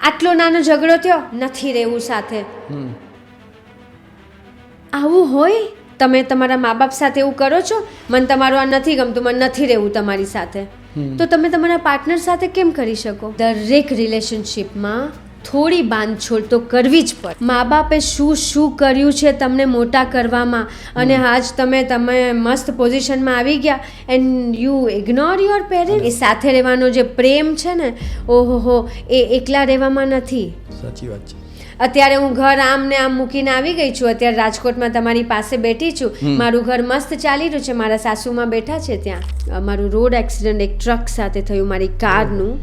આટલો નાનો ઝઘડો થયો, નથી રહેવું સાથે. આવું હોય? તમે તમારા મા બાપ સાથે એવું કરો છો, મને તમારું આ નથી ગમતું, મને નથી રહેવું તમારી સાથે, તો તમે તમારા પાર્ટનર સાથે કેમ કરી શકો? દરેક રિલેશનશિપમાં થોડી બાંધછોડ તો કરવી જ પડે. મા બાપે શું શું કર્યું છે તમને મોટા કરવામાં, અને આજ તમે મસ્ત પોઝિશનમાં આવી ગયા and you ignore your parent. એ સાથે રહેવાનો જે પ્રેમ છે ને, ઓહો, એ એકલા રહેવામાં નથી. સાચી વાત છે. અત્યારે હું ઘર આમ ને આમ મૂકીને આવી ગઈ છું. અત્યારે રાજકોટમાં તમારી પાસે બેઠી છું. મારું ઘર મસ્ત ચાલી રહ્યું છે. મારા સાસુમાં બેઠા છે ત્યાં. મારું રોડ એક્સિડન્ટ એક ટ્રક સાથે થયું, મારી કારનું,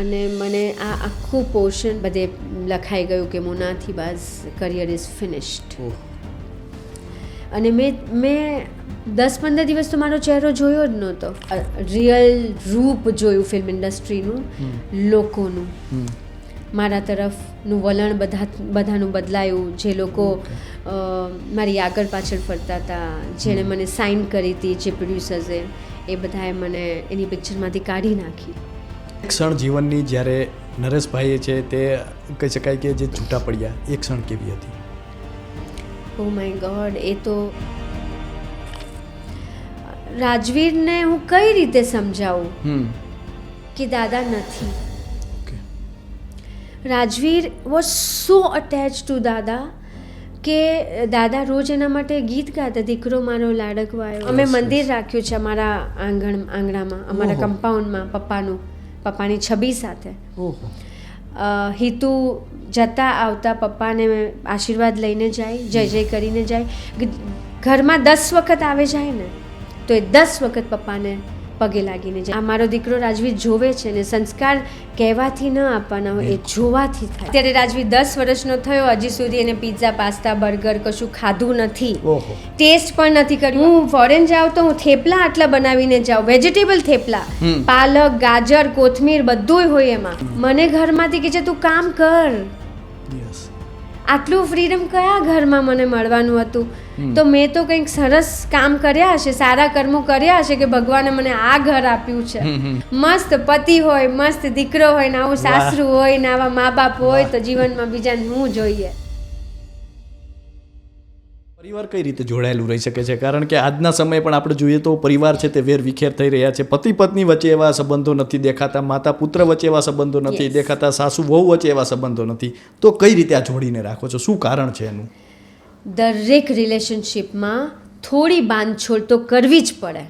અને મને આ આખું પોર્શન બધે લખાઈ ગયું કે મોનાથી બાઝ કરિયર ઇઝ ફિનિશ્ડ. અને મેં 10-15 દિવસ તો મારો ચહેરો જોયો જ નહોતો. રિયલ રૂપ જોયું ફિલ્મ ઇન્ડસ્ટ્રીનું, લોકોનું. મારા તરફનું વલણ બધાનું બદલાયું. જે લોકો મારી આગળ પાછળ ફરતા હતા, જેણે મને સાઇન કરી હતી, જે પ્રોડ્યુસર્સે, એ બધાએ મને એની પિક્ચરમાંથી કાઢી નાખી. ક્ષણ જીવનની જ્યારે નરેશભાઈએ છે તે કહી શકાય કે જે છૂટા પડ્યા, એ ક્ષણ કેવી હતી? ઓ માય ગોડ, એ તો રાજવીરને હું કઈ રીતે સમજાવું કે દાદા નથી. Rajveer was so attach to dada કે દાદા રોજ એના માટે ગીત ગાતા, દીકરો મારો લાડકવાયો. અમે મંદિર રાખ્યું છે અમારા આંગણામાં, અમારા કમ્પાઉન્ડમાં, પપ્પાની છબી સાથે. હિતુ જતા આવતા પપ્પાને આશીર્વાદ લઈને જાય, જય જય કરીને જાય. ઘરમાં 10 વખત આવે જાય ને તો એ 10 વખત પપ્પાને પગે લાગીને જાય. આ મારો દીકરો રાજવીર જોવે છે ને. સંસ્કાર કહેવાથી ન આપવાના હોય, એ જોવાથી થાય. અત્યારે રાજવીર 10 વર્ષનો થયો, હજી સુધી એને પિઝા, પાસ્તા, બર્ગર કશું ખાધું નથી, ટેસ્ટ પણ નથી કર્યું. હું ફોરેન જાઉં તો હું થેપલા આટલા બનાવીને જાઉં, વેજીટેબલ થેપલા, પાલક, ગાજર, કોથમીર બધું હોય એમાં. મને ઘરમાંથી કહે છે તું કામ કર. આટલું ફ્રીડમ કયા ઘરમાં મને મળવાનું હતું? તો મેં તો કંઈક સરસ કામ કર્યા હશે, સારા કર્મો કર્યા હશે કે ભગવાને મને આ ઘર આપ્યું છે. મસ્ત પતિ હોય, મસ્ત દીકરો હોય, ને આવું સાસરું હોય, ને આવા મા બાપ હોય, તો જીવનમાં બીજાને શું જોઈએ? પરિવાર કઈ રીતે જોડાયેલું રહી શકે છે? કારણ કે આજના સમયે પણ આપણે જોઈએ તો પરિવાર છે તે વેર વિખેર થઈ રહ્યા છે. પતિ પત્ની વચ્ચે એવા સંબંધો નથી દેખાતા, માતા પુત્ર વચ્ચે એવા સંબંધો નથી દેખાતા, સાસુ વહુ વચ્ચે એવા સંબંધો નથી. તો કઈ રીતે આ જોડીને રાખો છો? શું કારણ છે એનું? દરેક રિલેશનશિપમાં થોડી બાંધછોડ તો કરવી જ પડે.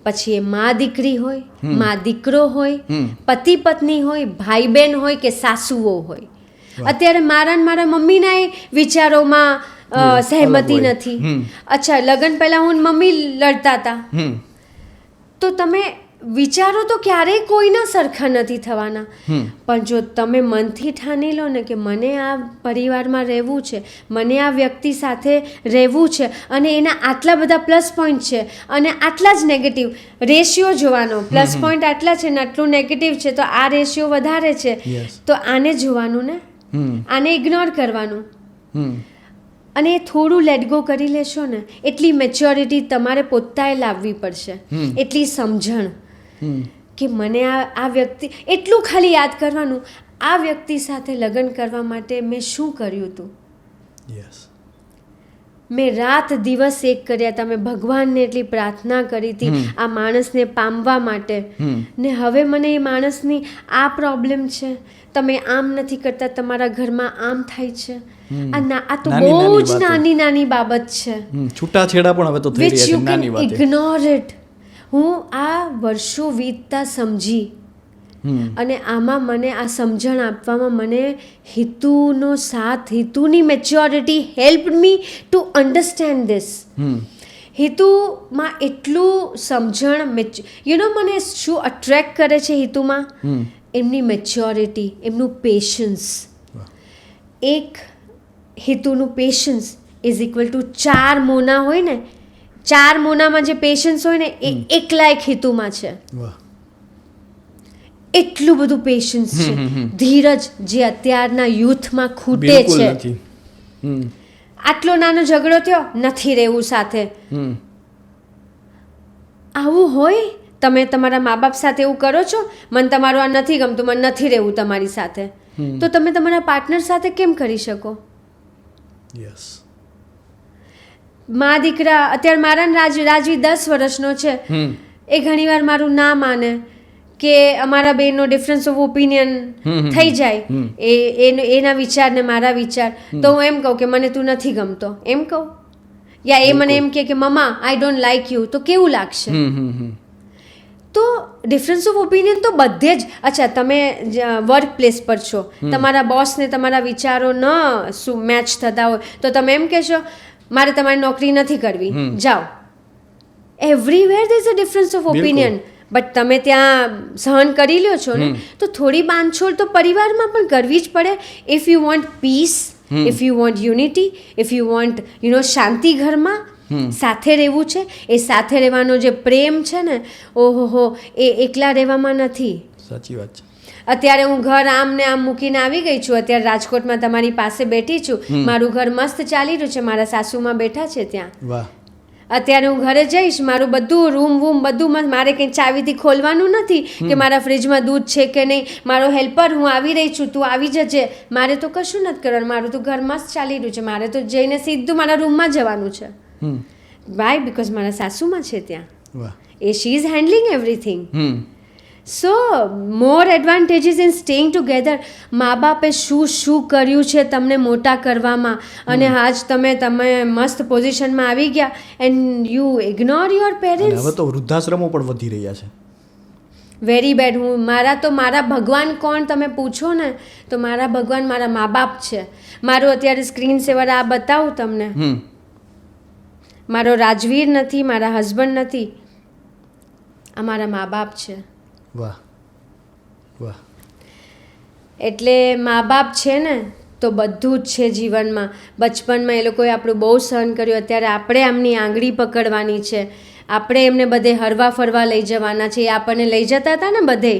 પછી એ મા દીકરી હોય, મા દીકરો હોય, પતિ પત્ની હોય, ભાઈ બહેન હોય કે સાસુઓ હોય. અત્યારે મારા મમ્મીના વિચારોમાં સહેમતી નથી. અચ્છા, લગ્ન પહેલા હું મમ્મી લડતા હતા, તો તમે વિચારો તો ક્યારેય કોઈના સરખા નથી થવાના. પણ જો તમે મનથી ઠાની લો ને કે મને આ પરિવારમાં રહેવું છે, મને આ વ્યક્તિ સાથે રહેવું છે, અને એના આટલા બધા પ્લસ પોઈન્ટ છે અને આટલા જ નેગેટિવ, રેશિયો જોવાનો, પ્લસ પોઈન્ટ આટલા છે ને આટલું નેગેટિવ છે, તો આ રેશિયો વધારે છે, તો આને જોવાનું ને, આને ઇગ્નોર કરવાનું. અને એ થોડું લેટ ગો કરી લેશો ને, એટલી મેચ્યોરિટી તમારે પોતાએ લાવવી પડશે, એટલી સમજણ કે મને આ વ્યક્તિ, એટલું ખાલી યાદ કરવાનું, આ વ્યક્તિ સાથે લગ્ન કરવા માટે મેં શું કર્યું હતું. મેં રાત દિવસ એક કર્યા હતા, મેં ભગવાનને એટલી પ્રાર્થના કરી હતી આ માણસને પામવા માટે, ને હવે મને એ માણસની આ પ્રોબ્લેમ છે, તમે આમ નથી કરતા, તમારા ઘરમાં આમ થાય છે. આ તો બહુ જ નાની બાબત છે. છૂટાછેડા પણ હવે તો થઈ રહ્યા છે, નાની વાત. Ignore it. હું આ વર્ષો વીતતા સમજી, અને આમાં મને આ સમજણ આપવામાં મને હિતુનો સાથ, હિતુની maturity help me to understand this. હિતુમાં એટલું સમજણ, મને શું અટ્રેક્ટ કરે છે હિતુમાં? એમની મેચ્યોરિટી, એમનું પેશન્સ. એક હિતુનું પેશન્સ ઇઝ ઇક્વલ ટુ 4 મોના હોય ને, 4 મોનામાં જે પેશન્સ હોય ને, એ એકલા એક હિતુમાં છે. એટલું બધું પેશન્સ છે, ધીરજ, જે અત્યારના યુથમાં ખૂટે છે. આટલો નાનો ઝઘડો થયો, નથી રહેવું સાથે. આવું હોય? તમે તમારા મા બાપ સાથે એવું કરો છો, મને તમારું આ નથી ગમતું, મને નથી રહેવું તમારી સાથે, તો તમે તમારા પાર્ટનર સાથે કેમ કરી શકો? યસ. મા દીકરા, અત્યારે મારા ને રાજવી 10 વર્ષનો છે, એ ઘણીવાર મારું ના માને કે અમારા બેનો ડિફરન્સ ઓફ ઓપિનિયન થઈ જાય, એના વિચાર ને મારા વિચાર, તો હું એમ કહું કે મને તું નથી ગમતો, એમ કહું, યા એ મને એમ કે મમ્મા આઈ ડોન્ટ લાઈક યુ, તો કેવું લાગશે? તો ડિફરન્સ ઓફ ઓપિનિયન તો બધે જ. અચ્છા, તમે વર્ક પ્લેસ પર છો, તમારા બોસને તમારા વિચારો ન મેચ થતા હોય તો તમે એમ કહેશો મારે તમારી નોકરી નથી કરવી, જાઓ. Everywhere there is a difference of opinion, but તમે ત્યાં સહન કરી લ્યો છો ને, તો થોડી બાંધછોડ તો પરિવારમાં પણ કરવી જ પડે. If you want peace, if you want unity, if you want શાંતિ ઘરમાં, સાથે રહેવું છે, એ સાથે રહેવાનો જે પ્રેમ છે ને, ઓહો, એ એકલા રહેવામાં નથી. સાચી વાત છે. અત્યારે હું ઘર આમ ને આમ મૂકીને આવી ગઈ છું, અત્યારે રાજકોટમાં તમારી પાસે બેઠી છું, મારું ઘર મસ્ત ચાલી રહ્યું છે, મારા સાસુમાં બેઠા છે ત્યાં. વાહ. અત્યારે હું ઘરે જઈશ, મારું બધું રૂમ વૂમ બધું, મારે કંઈ ચાવીથી ખોલવાનું નથી કે મારા ફ્રીજમાં દૂધ છે કે નહીં, મારો હેલ્પર હું આવી રહી છું, તું આવી જજે, મારે તો કશું નથી કરવાનું, મારું તો ઘર મસ્ત ચાલી રહ્યું છે, મારે તો જઈને સીધું મારા રૂમમાં જવાનું છે. વાય? બિકોઝ મારા સાસુમાં છે ત્યાં, એ she is handling everything. So more advantages in staying together. મા બાપે શું કર્યું છે તમને મોટા કરવામાં, અને આજ તમે મસ્ત પોઝિશનમાં આવી ગયા, and you ignore your parents. હવે તો વૃદ્ધાશ્રમો પણ વધી રહ્યા છે. Very bad. મારા ભગવાન કોણ તમે પૂછો ને, તો મારા ભગવાન મારા મા બાપ છે. મારું અત્યારે સ્ક્રીન સેવર આ બતાવું તમને, મારો રાજવીર નથી, મારા હસબન્ડ નથી, આ મારા મા બાપ છે. વાહ વાહ. એટલે મા બાપ છે ને તો બધું જ છે જીવનમાં. બચપનમાં એ લોકોએ આપણું બહુ સહન કર્યું, અત્યારે આપણે એમની આંગળી પકડવાની છે, આપણે એમને બધે હરવા ફરવા લઈ જવાના છે. એ આપણને લઈ જતા હતા ને બધે.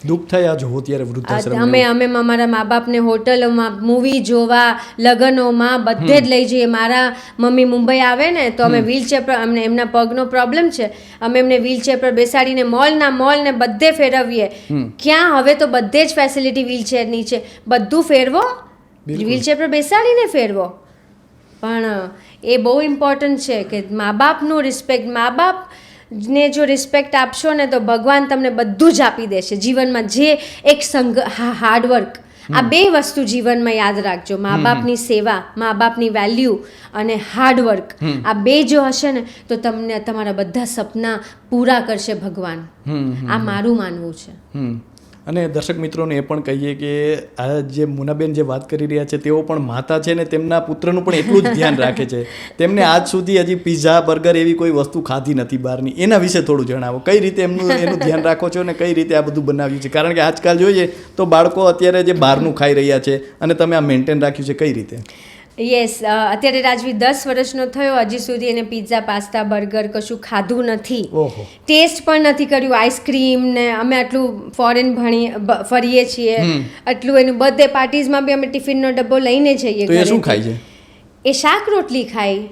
દુઃખ થયા જો ત્યારે વૃદ્ધાશ્રમ. અમે અમારા મા બાપને હોટલોમાં, મૂવી જોવા, લગ્નોમાં બધે જ લઈ જઈએ. મારા મમ્મી મુંબઈ આવે ને તો અમે વ્હીલચેર પર, અમને એમના પગનો પ્રોબ્લેમ છે, અમે એમને વ્હીલચેર પર બેસાડીને મોલ ને બધે ફેરવીએ. ક્યાં હવે તો બધે જ ફેસિલિટી વ્હીલચેરની છે, બધું ફેરવો, વ્હીલચેર પર બેસાડીને ફેરવો. પણ એ બહુ ઇમ્પોર્ટન્ટ છે કે મા બાપનું રિસ્પેક્ટ. મા બાપને જો રિસ્પેક્ટ આપશો ને તો ભગવાન તમને બધું જ આપી દેશે જીવનમાં. જે એક હાર્ડવર્ક, આ બે વસ્તુ જીવનમાં યાદ રાખજો. મા બાપની સેવા, મા બાપની વેલ્યુ અને હાર્ડવર્ક, આ બે જો હશે ને તો તમને તમારા બધા સપના પૂરા કરશે ભગવાન. આ મારું માનવું છે. અને દર્શક મિત્રોને એ પણ કહીએ કે આ જે મુનાબેન જે વાત કરી રહ્યા છે, તેઓ પણ માતા છે ને તેમના પુત્રનું પણ એટલું જ ધ્યાન રાખે છે. તેમને આજ સુધી હજી પિઝા, બર્ગર એવી કોઈ વસ્તુ ખાધી નથી બહારની. એના વિશે થોડું જણાવો, કઈ રીતે એનું ધ્યાન રાખો છો અને કઈ રીતે આ બધું બનાવ્યું છે? કારણ કે આજકાલ જોઈએ તો બાળકો અત્યારે જે બહારનું ખાઈ રહ્યા છે, અને તમે આ મેન્ટેન રાખ્યું છે કઈ રીતે? યસ, અત્યારે રાજવી 10 વર્ષનો થયો, હજી સુધી એને પિઝા, પાસ્તા, બર્ગર કશું ખાધું નથી, ટેસ્ટ પણ નથી કર્યું. આઈસ્ક્રીમ ને અમે આટલું ફોરેન ફરીએ છીએ, આટલું એનું બર્થડે પાર્ટીઝમાં બી અમે ટિફિનનો ડબ્બો લઈને જઈએ. તો એ શું ખાય છે? એ શાક રોટલી ખાય,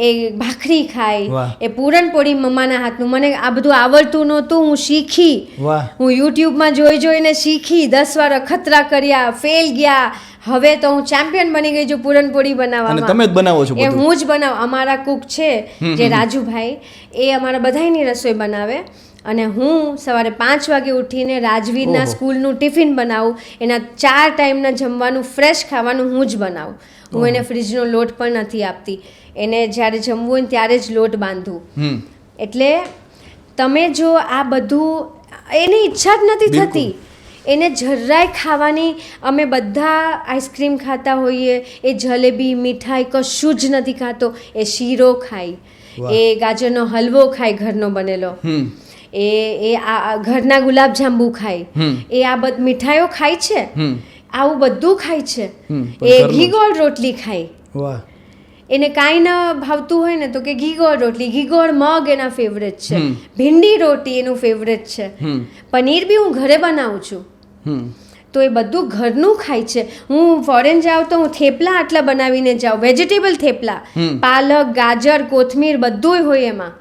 એ ભાખરી ખાય, એ પૂરણપોળી મમ્માના હાથનું. મને આ બધું આવડતું નહોતું, હું શીખી, હું યુટ્યુબમાં જોઈને શીખી, 10 વાર અખતરા કર્યા, ફેલ ગયા. હવે તો હું ચેમ્પિયન બની ગઈ છું પૂરણપોળી બનાવવામાં. તમે જ બનાવો છો? એ હું જ બનાવું. અમારા કુક છે જે રાજુભાઈ, એ અમારા બધાની રસોઈ બનાવે, અને હું સવારે 5 વાગે ઉઠીને રાજવીરના સ્કૂલનું ટિફિન બનાવું, એના 4 ટાઈમના જમવાનું, ફ્રેશ ખાવાનું હું જ બનાવું. હું એને ફ્રીજનો લોટ પણ નથી આપતી, એને જ્યારે જમવું હોય ત્યારે જ લોટ બાંધું. એટલે તમે જો આ બધું, એની ઈચ્છા જ નથી થતી, એને જરાય ખાવાની. અમે બધા આઈસ્ક્રીમ ખાતા હોઈએ, એ જલેબી, મીઠાઈ કશું જ નથી ખાતો. એ શીરો ખાય, એ ગાજરનો હલવો ખાય ઘરનો બનેલો, એ આ ઘરના ગુલાબજાંબુ ખાય, એ આ બધી મીઠાઈઓ ખાય છે, આવું બધું ખાય છે. એ ઘી ગોળ રોટલી ખાય. એને કાંઈ ન ભાવતું હોય ને તો કે ઘી ગોળ રોટલી, ઘી ગોળ મગ એના ફેવરેટ છે, ભીંડી રોટી એનું ફેવરેટ છે, પનીર બી હું ઘરે બનાવું છું. તો એ બધું ઘરનું ખાય છે. હું ફોરેન જાઉં તો હું થેપલા આટલા બનાવીને જાઉં, વેજીટેબલ થેપલા, પાલક, ગાજર, કોથમીર બધું હોય એમાં.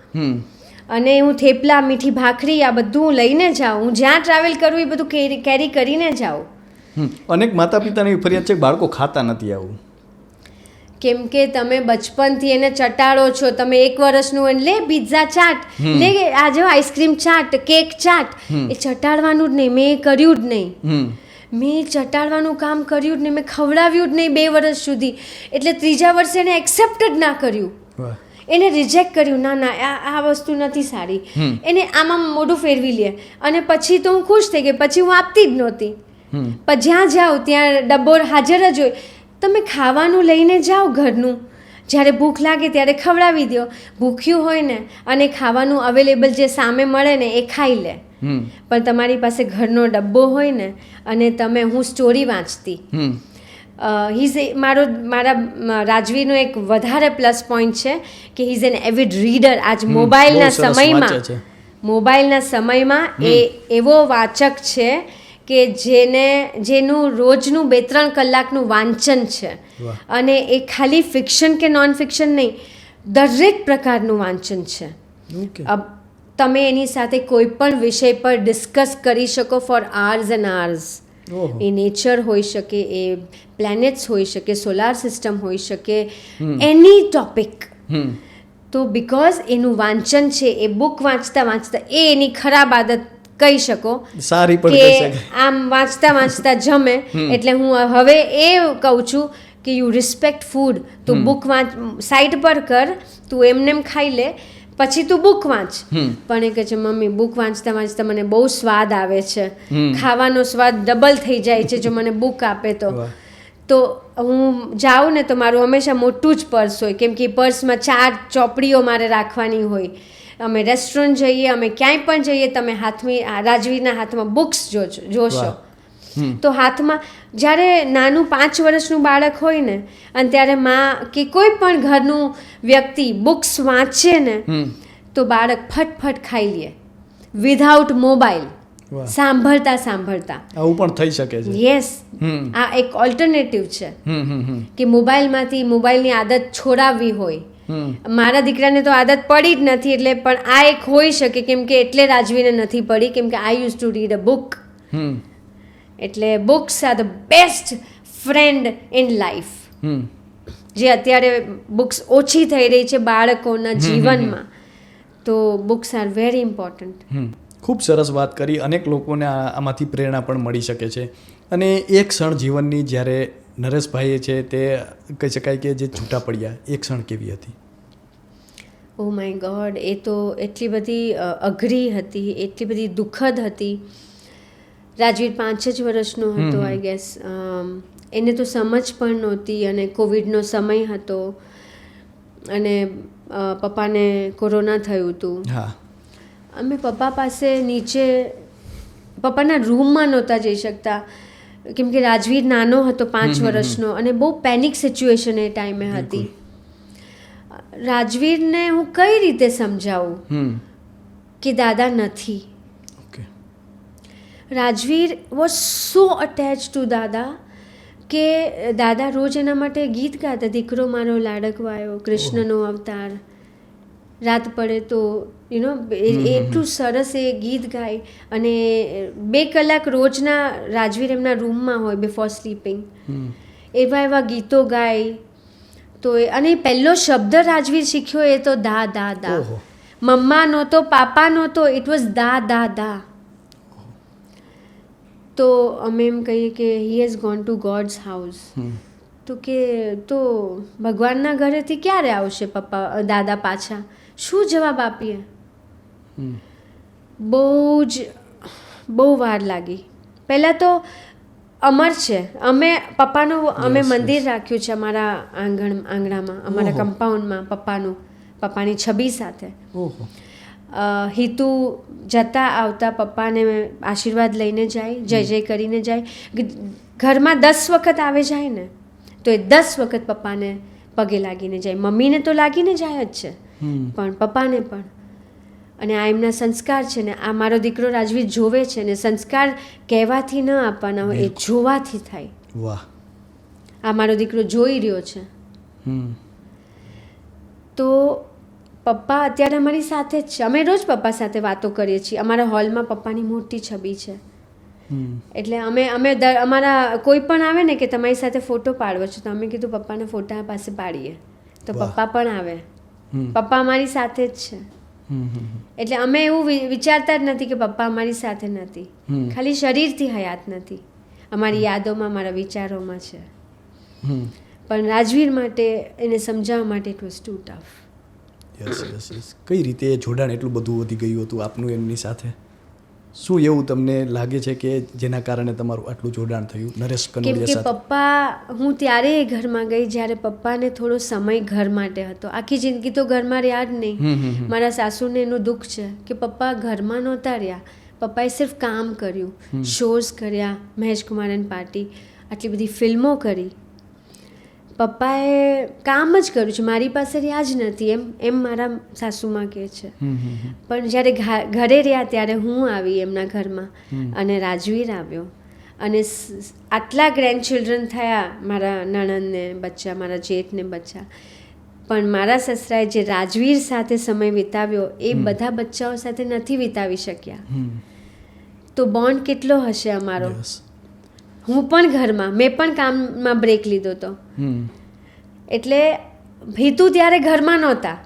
અને હું થેપલા, મીઠી ભાખરી આ બધું લઈને જાઉં. હું જ્યાં ટ્રાવેલ કરું એ બધું કેરી કરીને જાઉં. અનેક માતા પિતાની ફરિયાદ છે કે બાળકો ખાતા નથી આવું. કેમ કે તમે બચપનથી એને ચટાડો છો. તમે 1 વર્ષનું લે પિઝા ચાટ, લે આજે આઈસ્ક્રીમ ચાટ, કેક ચાટ, એ ચટાડવાનું જ નહીં. મેં એ કર્યું જ નહીં. મેં ચટાડવાનું કામ કર્યું જ નહીં. મેં ખવડાવ્યું જ નહીં 2 વર્ષ સુધી. એટલે 3જા વર્ષે એને એક્સેપ્ટ જ ના કર્યું. એને રિજેક્ટ કર્યું. ના આ વસ્તુ નથી સારી. એને આમાં મોઢું ફેરવી લે. અને પછી તો હું ખુશ થઈ ગઈ. પછી હું આપતી જ નહોતી. પણ જ્યાં જાઉં ત્યાં ડબ્બો હાજર જ હોય. તમે ખાવાનું લઈને જાઓ ઘરનું, જ્યારે ભૂખ લાગે ત્યારે ખવડાવી દો. ભૂખ્યું હોય ને અને ખાવાનું અવેલેબલ જે સામે મળે ને એ ખાઈ લે. પણ તમારી પાસે ઘરનો ડબ્બો હોય ને અને હું સ્ટોરી વાંચતી. મારા રાજવીનો એક વધારે પ્લસ પોઈન્ટ છે કે હી ઇઝ એન એવિડ રીડર. આજ મોબાઈલના સમયમાં એ એવો વાચક છે કે જેનું રોજનું 2-3 કલાકનું વાંચન છે. અને એ ખાલી ફિક્શન કે નોન ફિક્શન નહીં, દરેક પ્રકારનું વાંચન છે. તમે એની સાથે કોઈ પણ વિષય પર ડિસ્કસ કરી શકો ફોર આર્સ એન્ડ આર્સ. એ નેચર હોઈ શકે, એ પ્લેનેટ્સ હોઈ શકે, સોલાર સિસ્ટમ હોઈ શકે, એની ટોપિક. તો બિકોઝ એનું વાંચન છે, એ બુક વાંચતા એ એની ખરાબ આદત કહી શકો સારી પણ કે આમ વાંચતા જમે. એટલે હું હવે એ કહું છું કે યુ રિસ્પેક્ટ ફૂડ. તું બુક સાઈડ પર કર, તું એમને ખાઈ લે, પછી તું બુક વાંચ. પણ એ કહે છે મમ્મી બુક વાંચતા મને બહુ સ્વાદ આવે છે, ખાવાનો સ્વાદ ડબલ થઈ જાય છે જો મને બુક આપે તો હું જાઉં ને તો મારું હંમેશા મોટું જ પર્સ હોય. કેમ કે પર્સમાં 4 ચોપડીઓ મારે રાખવાની હોય. અમે રેસ્ટોરન્ટ જઈએ, અમે ક્યાંય પણ જઈએ, તમે રાજવીના હાથમાં બુક્સ જોશો. તો હાથમાં જ્યારે નાનું 5 વર્ષનું બાળક હોય ને અને ત્યારે માં કે કોઈ પણ ઘરનું વ્યક્તિ બુક્સ વાંચે ને તો બાળક ફટફટ ખાઈ લે વિધાઉટ મોબાઈલ. સાંભળતા આવું પણ થઈ શકે છે. યસ, આ એક ઓલ્ટરનેટિવ છે કે મોબાઈલની આદત છોડાવવી હોય. મારા દીકરાને તો આદત પડી જ નથી, એટલે પણ આ એક હોઈ શકે. કેમ કે એટલે રાજવીને નથી પડી, કેમ કે I use to read a book. એટલે books are the best friend in life. જે અત્યારે બુક્સ ઓછી થઈ રહી છે બાળકોના જીવનમાં, તો બુક્સ આર વેરી ઇમ્પોર્ટન્ટ. ખૂબ સરસ વાત કરી. અનેક લોકોને આમાંથી પ્રેરણા પણ મળી શકે છે. અને એક ક્ષણ જીવનની જ્યારે નરેશભાઈએ છે તે કહી શકાય કે જે છૂટા પડ્યા, એ ક્ષણ કેવી હતી? ઓ માય ગોડ, એ તો એટલી બધી અઘરી હતી, એટલી બધી દુઃખદ હતી. રાજવીર 5 જ વર્ષનો હતો આઈ ગેસ. એને તો સમજ પણ નહોતી અને કોવિડનો સમય હતો અને પપ્પાને કોરોના થયું હતું. અમે પપ્પા પાસે નીચે પપ્પાના રૂમમાં નહોતા જઈ શકતા કેમ કે રાજવીર નાનો હતો 5 વર્ષનો અને બહુ પેનિક સિચ્યુએશન એ ટાઈમે હતી. રાજવીરને હું કઈ રીતે સમજાવું કે દાદા નથી. Rajveer was so attach to dada કે દાદા રોજ એના માટે ગીત ગાતા, દીકરો મારો લાડકવાયો, કૃષ્ણનો અવતાર, રાત પડે તો એટલું સરસ એ ગીત ગાય. અને 2 કલાક રોજના રાજવીર એમના રૂમમાં હોય બિફોર સ્લીપિંગ, એવા ગીતો ગાય. તો અને પહેલો શબ્દ રાજવીર શીખ્યો એ તો દા દા દા. મમ્મા નહોતો, પાપા નહોતો, ઇટ વોઝ દા દા દા. તો અમે એમ કહીએ કે he has gone to God's house. તો કે તો ભગવાનના ઘરેથી ક્યારે આવશે દાદા પાછા? શું જવાબ આપીએ? બહુ વાર લાગી. પહેલાં તો અમર છે, અમે મંદિર રાખ્યું છે અમારા આંગણામાં, અમારા કમ્પાઉન્ડમાં પપ્પાની છબી સાથે. હિતુ જતા આવતા પપ્પાને આશીર્વાદ લઈને જાય, જય જય કરીને જાય. ઘરમાં 10 વખત આવે જાય ને તો એ 10 વખત પપ્પાને પગે લાગીને જાય. મમ્મીને તો લાગીને જાય જ છે, પણ પપ્પાને પણ. અને આ એમના સંસ્કાર છે ને આ મારો દીકરો રાજવીર જોવે છે ને. સંસ્કાર કહેવાથી ન આપવાના હોય, એ જોવાથી થાય. વાહ, આ મારો દીકરો જોઈ રહ્યો છે. તો પપ્પા અત્યારે અમારી સાથે જ છે. અમે રોજ પપ્પા સાથે વાતો કરીએ છીએ. અમારા હોલમાં પપ્પાની મોટી છબી છે. એટલે અમારા કોઈ પણ આવે ને કે તમારી સાથે ફોટો પાડવો છે, તો અમે કીધું પપ્પાને ફોટા પાસે પાડીએ, તો પપ્પા પણ આવે. પપ્પા અમારી સાથે જ છે. એટલે અમે એવું વિચારતા જ નથી કે પપ્પા અમારી સાથે નથી. ખાલી શરીરથી હયાત નથી, અમારી યાદોમાં, અમારા વિચારોમાં છે. પણ રાજવીર માટે એને સમજાવવા માટે it was too tough. Yes. કઈ રીતે એ જોડાણ એટલું બધું વધી ગયું હતું આપનું એમની સાથે? શું એવું તમને લાગે છે કે જેના કારણે તમારું આટલું જોડાણ થયું નરેશ કનોડિયા સાથે? કેમ કે પપ્પા, હું ત્યારે એ ઘરમાં ગઈ જ્યારે પપ્પાને થોડો સમય ઘર માટે હતો. આખી જિંદગી તો ઘરમાં રહ્યા જ નહીં. મારા સાસુને એનું દુઃખ છે કે પપ્પા ઘરમાં નહોતા રહ્યા. પપ્પાએ સિર્ફ કામ કર્યું, શોઝ કર્યા, મહેશ કુમાર એન્ડ પાર્ટી, આટલી બધી ફિલ્મો કરી. પપ્પાએ કામ જ કર્યું છે, મારી પાસે રહ્યા જ નથી એમ મારા સાસુમાં કહે છે. પણ જ્યારે ઘરે રહ્યા ત્યારે હું આવી એમના ઘરમાં, અને રાજવીર આવ્યો, અને આટલા ગ્રેન્ડ ચિલ્ડ્રન થયા, મારા નણંદને બચ્ચા, મારા જેઠને બચ્ચા. પણ મારા સસરાએ જે રાજવીર સાથે સમય વિતાવ્યો એ બધા બચ્ચાઓ સાથે નથી વિતાવી શક્યા. તો બોન્ડ કેટલો હશે અમારો. હું પણ ઘરમાં, મેં પણ કામમાં બ્રેક લીધો હતો. એટલે ભીતુ ત્યારે ઘરમાં નહોતા.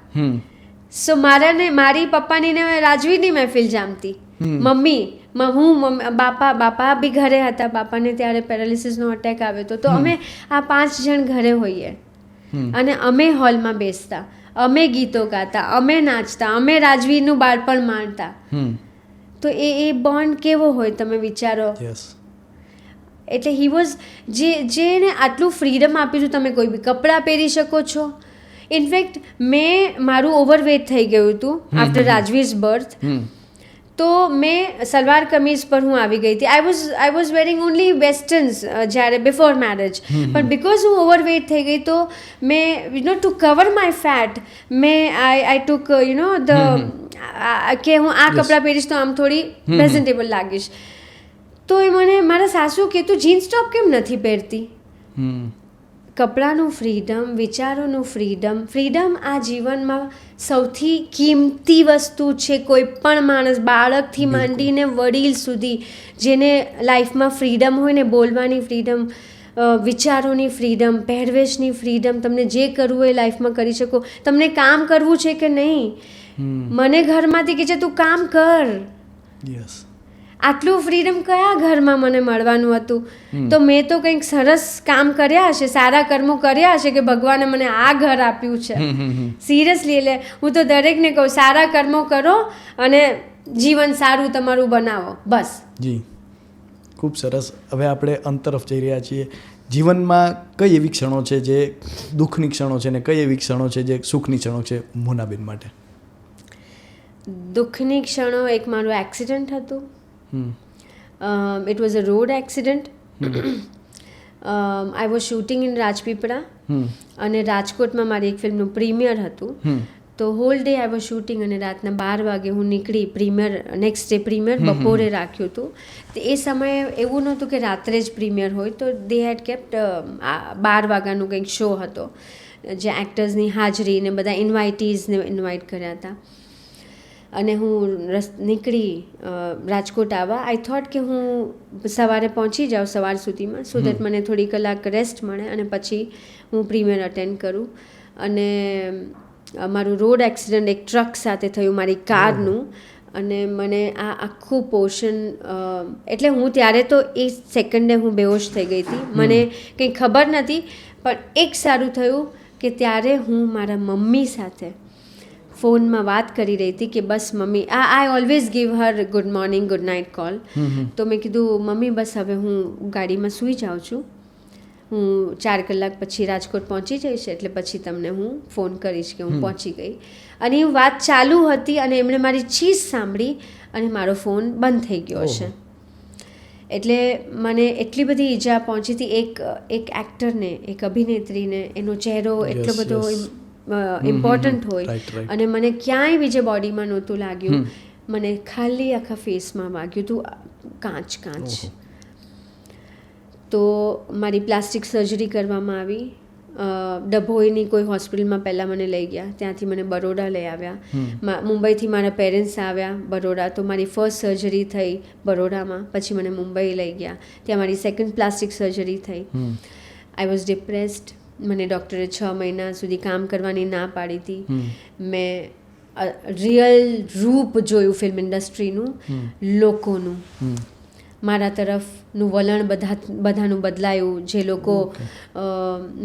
સો મારી પપ્પાની ને રાજવીરની મહેફિલ જામતી. મમ્મી, બાપા બી ઘરે હતા. બાપાને ત્યારે પેરાલિસિસનો અટેક આવ્યો હતો. તો અમે આ 5 જણ ઘરે હોઈએ, અને અમે હોલમાં બેસતા, અમે ગીતો ગાતા, અમે નાચતા, અમે રાજવીરનું બાળપણ માણતા. તો એ બોન્ડ કેવો હોય તમે વિચારો. એટલે હી વોઝ જેને આટલું ફ્રીડમ આપ્યું, તમે કોઈ બી કપડાં પહેરી શકો છો. ઇનફેક્ટ મારું ઓવરવેટ થઈ ગયું હતું આફ્ટર રાજવીર્સ બર્થ. તો મેં સલવાર કમીઝ પર હું આવી ગઈ હતી. આઈ વોઝ વેરિંગ ઓનલી વેસ્ટર્ન્સ જ્યારે બિફોર મેરેજ. પણ બિકોઝ હું ઓવરવેટ થઈ ગઈ, તો મેં ટુ કવર માય ફેટ આઈ ટુક કે હું આ કપડાં પહેરીશ તો આમ થોડી પ્રેઝન્ટેબલ લાગીશ. તો એ મને મારા સાસુ કે તું જીન્સ ટોપ કેમ નથી પહેરતી. કપડાનું ફ્રીડમ, વિચારોનું ફ્રીડમ આ જીવનમાં સૌથી કિંમતી વસ્તુ છે. કોઈ પણ માણસ, બાળકથી માંડીને વડીલ સુધી, જેને લાઈફમાં ફ્રીડમ હોય ને, બોલવાની ફ્રીડમ, વિચારોની ફ્રીડમ, પહેરવેશની ફ્રીડમ, તમને જે કરવું હોય લાઈફમાં કરી શકો. તમને કામ કરવું છે કે નહીં, મને ઘરમાંથી કહે છે તું કામ કર. આટલું ફ્રીડમ કયા ઘરમાં મને મળવાનું હતું. તો મેં તો કંઈક સરસ કામ કર્યા હશે, સારા કર્મો કર્યા હશે કે ભગવાને મને આ ઘર આપ્યું છે. સિરિયસલી. એટલે હું તો દરેકને કહું, સારા કર્મો કરો અને જીવન સારું તમારું બનાવો, બસ. જી, ખૂબ સરસ. હવે આપણે અંત તરફ જઈ રહ્યા છીએ. જીવનમાં કઈ એવી ક્ષણો છે જે દુઃખની ક્ષણો છે, ને કઈ એવી ક્ષણો છે જે સુખની ક્ષણો છે મોનાબેન માટે? દુઃખની ક્ષણો, એક મારું એક્સિડન્ટ હતું. It was a road accident. I was shooting in Rajpipla, અને રાજકોટમાં મારી એક ફિલ્મનું પ્રીમિયર હતું. તો hall day I was shooting, અને રાતના 12 વાગે હું નીકળી. નેક્સ્ટ ડે પ્રીમિયર બપોરે રાખ્યું હતું. તો એ સમયે એવું નહોતું કે રાત્રે જ પ્રીમિયર હોય, તો દે હેડ કેપ્ટ 12 વાગ્યાનું કંઈક શો હતો, જે એક્ટર્સની હાજરી ને બધા ઇન્વાઇટીઝને ઇન્વાઇટ કર્યા હતા. અને હું નીકળી રાજકોટ આવવા. આઈ થોટ કે હું સવારે પહોંચી જાઉં સવાર સુધીમાં, સો દેટ મને થોડી કલાક રેસ્ટ મળે, અને પછી હું પ્રીમિયર અટેન્ડ કરું. અને મારું રોડ એક્સિડન્ટ એક ટ્રક સાથે થયું, મારી કારનું. અને મને આ આખું પોર્શન, એટલે હું ત્યારે તો એ સેકન્ડે હું બેહોશ થઈ ગઈ હતી. મને કંઈ ખબર નથી. પણ એક સારું થયું કે ત્યારે હું મારા મમ્મી સાથે ફોનમાં વાત કરી રહી હતી કે બસ mummy, I always give her good morning, good night call. તો મેં કીધું મમ્મી બસ હવે હું ગાડીમાં સૂઈ જાઉં છું, હું 4 કલાક પછી રાજકોટ પહોંચી જઈશ, એટલે પછી તમને હું ફોન કરીશ કે હું પહોંચી ગઈ. અને એ વાત ચાલુ હતી, અને એમણે મારી ચીસ સાંભળી, અને મારો ફોન બંધ થઈ ગયો છે. એટલે મને એટલી બધી ઈજા પહોંચી હતી. એક એક્ટરને, એક અભિનેત્રીને એનો ચહેરો એટલો બધો ઇમ્પોર્ટન્ટ હોય, અને મને ક્યાંય બીજે બોડીમાં નહોતું લાગ્યું, મને ખાલી આખા ફેસમાં વાગ્યું હતું કાંચ. તો મારી પ્લાસ્ટિક સર્જરી કરવામાં આવી, ડભોઈની કોઈ હોસ્પિટલમાં પહેલાં મને લઈ ગયા, ત્યાંથી મને બરોડા લઈ આવ્યા, મુંબઈથી મારા પેરેન્ટ્સ આવ્યા બરોડા, તો મારી ફર્સ્ટ સર્જરી થઈ બરોડામાં, પછી મને મુંબઈ લઈ ગયા, ત્યાં મારી સેકન્ડ પ્લાસ્ટિક સર્જરી થઈ. I was depressed. મને ડૉક્ટરે 6 મહિના સુધી કામ કરવાની ના પાડી હતી. મેં રિયલ રૂપ જોયું ફિલ્મ ઇન્ડસ્ટ્રીનું, લોકોનું. મારા તરફનું વલણ બધાનું બદલાયું. જે લોકો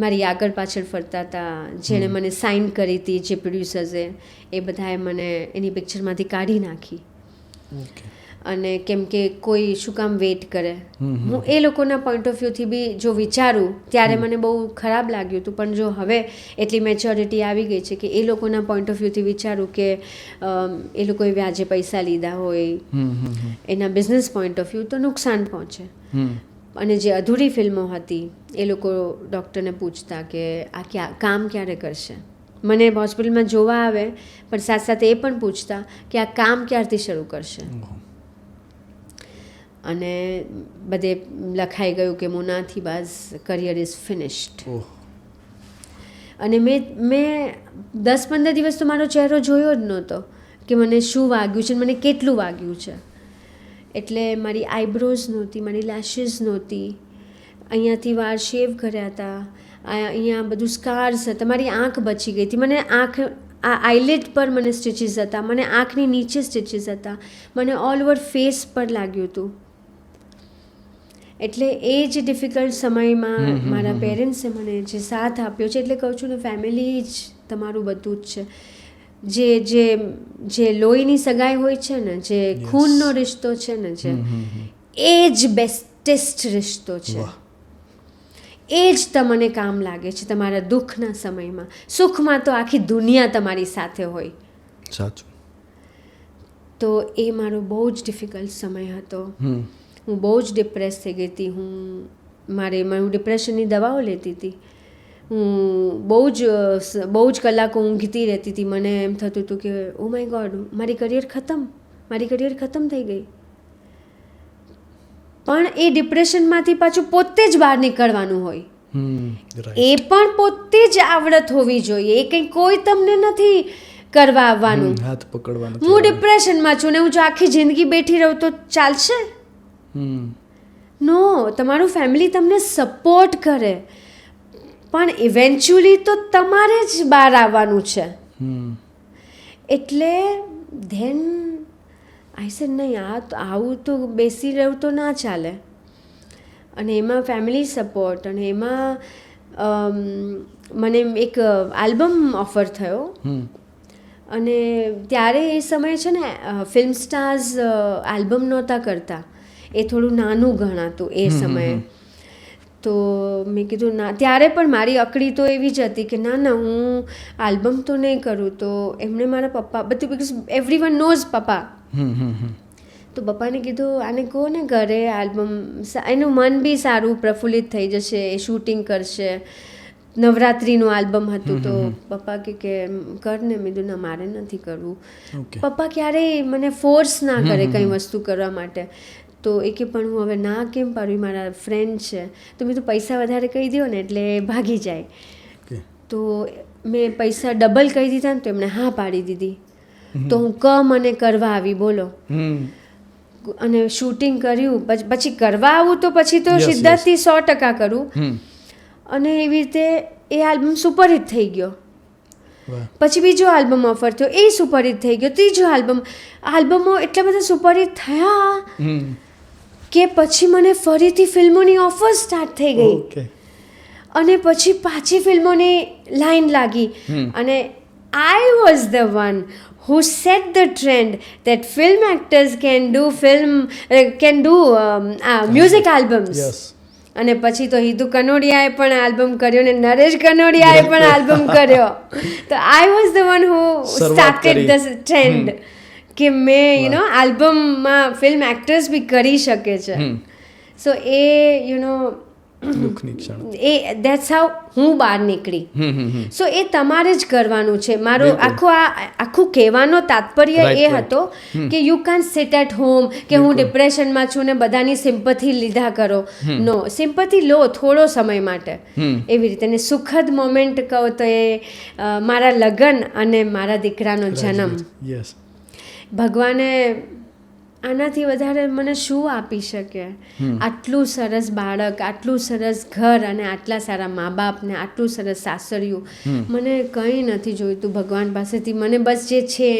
મારી આગળ પાછળ ફરતા હતા, જેણે મને સાઇન કરી હતી, જે પ્રોડ્યુસર્સે, એ બધાએ મને એની પિક્ચરમાંથી કાઢી નાખી. અને કેમ કે કોઈ શું કામ વેઇટ કરે. હું એ લોકોના પોઈન્ટ ઓફ વ્યૂથી બી જો વિચારું ત્યારે મને બહુ ખરાબ લાગ્યું હતું, પણ જો હવે એટલી મેચ્યોરિટી આવી ગઈ છે કે એ લોકોના પોઈન્ટ ઓફ વ્યૂથી વિચારું કે એ લોકોએ વ્યાજે પૈસા લીધા હોય, એના બિઝનેસ પોઈન્ટ ઓફ વ્યૂ, તો નુકસાન પહોંચે. અને જે અધૂરી ફિલ્મો હતી એ લોકો ડૉક્ટરને પૂછતા કે આ કામ ક્યારે કરશે. મને હોસ્પિટલમાં જોવા આવે પણ સાથે સાથે એ પણ પૂછતા કે આ કામ ક્યારથી શરૂ કરશે. અને બધે લખાઈ ગયું કે મોનાથી બાઝ કરિયર ઇઝ ફિનિશ્ડ. અને મેં 10-15 દિવસ તો મારો ચહેરો જોયો જ નહોતો કે મને શું વાગ્યું છે, મને કેટલું વાગ્યું છે. એટલે મારી આઈબ્રોઝ નહોતી, મારી લેશિસ નહોતી, અહીંયાથી વાળ શેવ કર્યા હતા, અહીંયા બધું સ્કાર્સ હતા, મારી આંખ બચી ગઈ હતી. મને આ આઈલેટ પર મને સ્ટિચીસ હતા, મને આંખની નીચે સ્ટિચીસ હતા, મને ઓલ ઓવર ફેસ પર લાગ્યું હતું. એટલે એ જ ડિફિકલ્ટ સમયમાં મારા પેરેન્ટ્સે મને જે સાથ આપ્યો છે, એટલે કહું છું ને, ફેમિલી જ તમારું બધું જ છે. જે લોહીની સગાઈ હોય છે ને, જે ખૂનનો રિશ્તો છે ને, એ જ બેસ્ટેસ્ટ રિશ્તો છે. એ જ તમને કામ લાગે છે તમારા દુઃખના સમયમાં. સુખમાં તો આખી દુનિયા તમારી સાથે હોય. સાચું. તો એ મારો બહુ જ ડિફિકલ્ટ સમય હતો. હું બહુ જ ડિપ્રેસ થઈ ગઈ હતી. હું ડિપ્રેશનની દવાઓ લેતી હતી. હું બહુ જ કલાકો ઊંઘતી રહેતી હતી. મને એમ થતું હતું કે ઓ માય ગોડ, મારી કરિયર ખતમ થઈ ગઈ. પણ એ ડિપ્રેશનમાંથી પાછું પોતે જ બહાર નીકળવાનું હોય. એ પણ પોતે જ આવડત હોવી જોઈએ. એ કંઈ કોઈ તમને નથી કરવા આવવાનું. હાથ પકડવાનું. હું ડિપ્રેશનમાં છું ને હું જો આખી જિંદગી બેઠી રહું તો ચાલશે? નો. તમારું ફેમિલી તમને સપોર્ટ કરે, પણ ઇવેન્ચ્યુઅલી તો તમારે જ બહાર આવવાનું છે. એટલે ધેન આઈ સેડ નહીં, આવું તો બેસી રહેવું તો ના ચાલે. અને એમાં ફેમિલી સપોર્ટ, અને એમાં મને એક આલ્બમ ઓફર થયો. અને ત્યારે એ સમયે છે ને ફિલ્મ સ્ટાર્સ આલ્બમ નહોતા કરતા, એ થોડું નાનું ગણાતું એ સમયે. તો મેં કીધું ના. ત્યારે પણ મારી અકડી તો એવી જ હતી કે ના, હું આલ્બમ તો નહીં કરું. તો એમણે મારા પપ્પા બધું, બિકોઝ એવરીવન નોઝ પપ્પા, તો પપ્પાને કીધું આને કહો ને ઘરે આલ્બમ, એનું મન બી સારું પ્રફુલ્લિત થઈ જશે, એ શૂટિંગ કરશે. નવરાત્રિનું આલ્બમ હતું. તો પપ્પા કે કર ને. મેં કીધું ના, મારે નથી કરવું. પપ્પા ક્યારેય મને ફોર્સ ના કરે કંઈ વસ્તુ કરવા માટે. તો એ કે પણ હું હવે ના કેમ પાડું, મારા ફ્રેન્ડ છે. તો મેં તો પૈસા વધારે કહી દો ને એટલે ભાગી જાય. તો મેં પૈસા ડબલ કહી દીધા ને તો એમણે હા પાડી દીધી. તો હું મને કરવા આવી, બોલો. અને શૂટિંગ કર્યું, પછી કરવા આવું તો પછી તો સિદ્ધાર્થથી 100% કરું. અને એવી રીતે એ આલ્બમ સુપરહિટ થઈ ગયો. પછી બીજો આલ્બમ ઓફર થયો, એ સુપરહિટ થઈ ગયો. ત્રીજો આલ્બમો એટલા બધા સુપરહિટ થયા કે પછી મને ફરીથી ફિલ્મોની ઓફર સ્ટાર્ટ થઈ ગઈ. અને પછી પાછી ફિલ્મોની લાઈન લાગી. અને I was the one who set the trend that film actors can do music albums. અને પછી તો હિતુ કનોડિયાએ પણ આલ્બમ કર્યો ને નરેશ કનોડિયાએ પણ આલ્બમ કર્યો. તો I was the one who started the trend કે મેં આલ્બમમાં ફિલ્મ એક્ટર્સ બી કરી શકે છે. સો એ દુઃખની ક્ષણ. એ દેટ્સ હાઉ હું બહાર નીકળી. સો એ તમારે જ કરવાનું છે. મારો આખું કહેવાનો તાત્પર્ય એ હતો કે you can't sit at home કે હું ડિપ્રેશનમાં છું ને બધાની સિમ્પથી લીધા કરો. નો, સિમ્પથી લો થોડો સમય માટે. એવી રીતે ને સુખદ મોમેન્ટ કહો તો એ મારા લગ્ન અને મારા દીકરાનો જન્મ. યસ. ભગવાને આનાથી વધારે મને શું આપી શકે? આટલું સરસ બાળક, આટલું સરસ ઘર અને આટલા સારા મા બાપ ને આટલું સરસ સાસરિયું. મને કંઈ નથી જોઈતું ભગવાન પાસેથી. મને બસ જે છે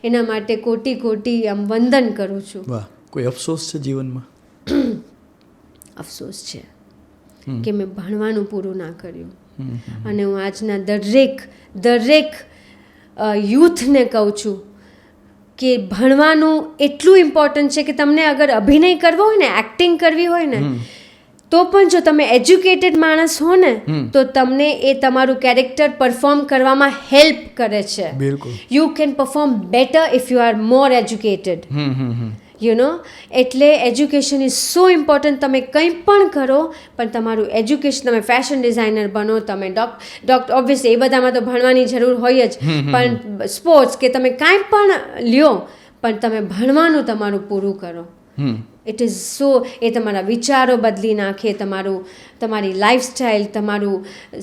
એના માટે કોટી કોટી આમ વંદન કરું છું. વાહ. કોઈ અફસોસ છે જીવનમાં? અફસોસ છે કે મેં ભણવાનું પૂરું ના કર્યું. અને હું આજના દરેક યુથને કહું છું કે ભણવાનું એટલું ઇમ્પોર્ટન્ટ છે કે તમને અગર અભિનય કરવો હોય ને, એક્ટિંગ કરવી હોય ને, તો પણ જો તમે એજ્યુકેટેડ માણસ હો ને તો તમને એ તમારું કેરેક્ટર પરફોર્મ કરવામાં હેલ્પ કરે છે. બિલકુલ. You can perform better if you are more educated. એટલે એજ્યુકેશન ઇઝ સો ઇમ્પોર્ટન્ટ. તમે કંઈ પણ કરો પણ તમારું એજ્યુકેશન, તમે ફેશન ડિઝાઇનર બનો, તમે ડૉક્ટર, ઓબ્વિયસલી એ બધામાં તો ભણવાની જરૂર હોય જ, પણ સ્પોર્ટ્સ કે તમે કાંઈ પણ લ્યો પણ તમે ભણવાનું તમારું પૂરું કરો. ઇટ ઇઝ સો, એ તમારા વિચારો બદલી નાખે, તમારી લાઈફસ્ટાઈલ, તમારું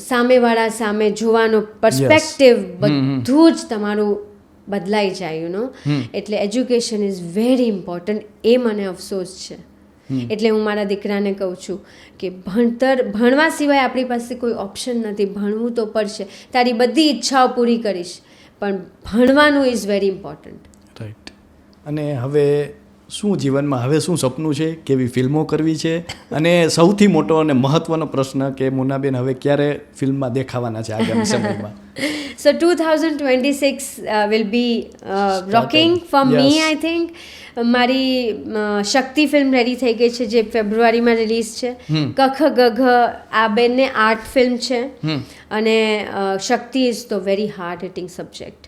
સામેવાળા સામે જોવાનો પર્સપેક્ટિવ, બધું જ તમારું બદલાઈ જાય. એટલે એજ્યુકેશન ઇઝ વેરી ઇમ્પોર્ટન્ટ. એ મને અફસોસ છે. એટલે હું મારા દીકરાને કહું છું કે ભણવા સિવાય આપણી પાસે કોઈ ઓપ્શન નથી. ભણવું તો પડશે. તારી બધી ઈચ્છાઓ પૂરી કરીશ પણ ભણવાનું ઇઝ વેરી ઇમ્પોર્ટન્ટ. રાઈટ. અને હવે શું જીવનમાં હવે શું સપનું છે? કેવી ફિલ્મો કરવી છે? અને સૌથી મોટો અને મહત્વનો પ્રશ્ન કે મોનાબેન હવે ક્યારે ફિલ્મમાં દેખાવાના છે આગામી સમયમાં? So 2026 will be rocking for me, I think. મારી શક્તિ ફિલ્મ રેડી થઈ ગઈ છે જે ફેબ્રુઆરીમાં રિલીઝ છે. કખ ગઘ આ બેનને આર્ટ ફિલ્મ છે. અને શક્તિ ઇઝ તો very hard hitting subject,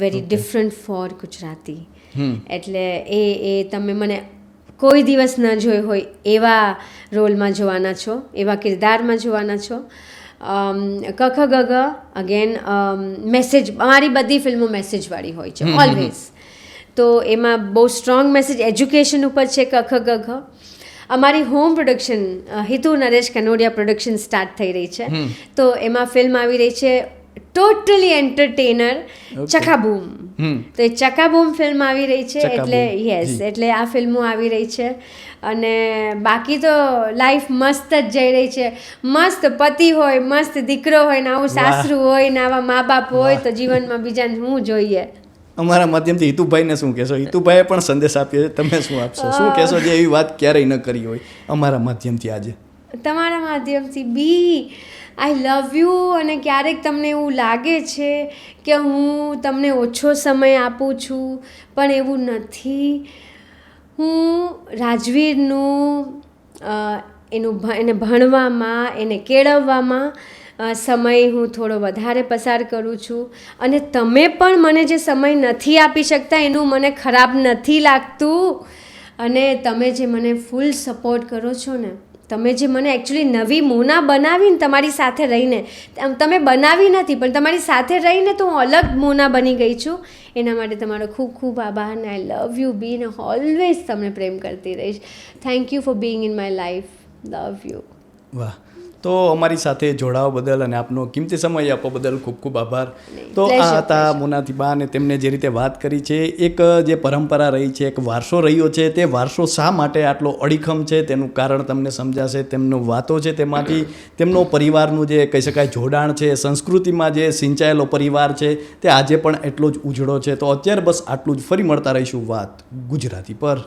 very different for Gujarati. એટલે એ તમે મને કોઈ દિવસ ન જોઈ હોય એવા રોલમાં જોવાના છો, એવા કિરદારમાં જોવાના છો. કખ ગગ અગેન મેસેજ, અમારી બધી ફિલ્મો મેસેજવાળી હોય છે ઓલવેઝ. તો એમાં બહુ સ્ટ્રોંગ મેસેજ એજ્યુકેશન ઉપર છે કખ ગઘ. અમારી home production Hitu Naresh Kanodia production start થઈ રહી છે. તો એમાં ફિલ્મ આવી રહી છે ટોટલી એન્ટરટેનર, ચકાબૂમ. તો એ ચકાબૂમ ફિલ્મ આવી રહી છે. એટલે યસ, એટલે આ ફિલ્મો આવી રહી છે. અને બાકી તો લાઈફ મસ્ત જ જઈ રહી છે. મસ્ત પતિ હોય, મસ્ત દીકરો હોય ને આવું સાસરું હોય ને આવા મા બાપ હોય તો જીવનમાં બીજાને શું જોઈએ? અમારા માધ્યમથી હિતુભાઈને શું કહેશો? હિતુભાઈએ પણ સંદેશ આપ્યો છે, તમે શું આપશો? શું કહેશો જે એવી વાત ક્યારેય ન કરી હોય અમારા માધ્યમથી આજે? તમારા માધ્યમથી બી આઈ લવ યુ. અને ક્યારેક તમને એવું લાગે છે કે હું તમને ઓછો સમય આપું છું, પણ એવું નથી. હું રાજવીરનું એને ભણવામાં, એને કેળવવામાં સમય હું થોડો વધારે પસાર કરું છું. અને તમે પણ મને જે સમય નથી આપી શકતા એનું મને ખરાબ નથી લાગતું. અને તમે જે મને ફૂલ સપોર્ટ કરો છો ને, તમે જે મને એકચ્યુઅલી નવી મોના બનાવીને તમારી સાથે રહીને, તમે બનાવી નથી પણ તમારી સાથે રહીને તો હું અલગ મોના બની ગઈ છું. એના માટે તમારો ખૂબ ખૂબ આભાર. ને આઈ લવ યુ બી. ને ઓલવેઝ તમને પ્રેમ કરતી રહીશ. Thank you for Bing in my life. Love you. વાહ. તો અમારી સાથે જોડાવા બદલ અને આપનો કિંમતી સમય આપવા બદલ ખૂબ ખૂબ આભાર. તો આ હતા મોનાતિબા, અને તેમને જે રીતે વાત કરી છે, એક જે પરંપરા રહી છે, એક વારસો રહ્યો છે, તે વારસો શા માટે આટલો અડીખમ છે તેનું કારણ તમને સમજાશે. તેમનો વાતો છે તેમાંથી તેમનો પરિવારનું જે કહી શકાય જોડાણ છે, સંસ્કૃતિમાં જે સિંચાયેલો પરિવાર છે, તે આજે પણ એટલો જ ઉજળો છે. તો અત્યારે બસ આટલું જ. ફરી મળતા રહીશું વાત ગુજરાતી પર.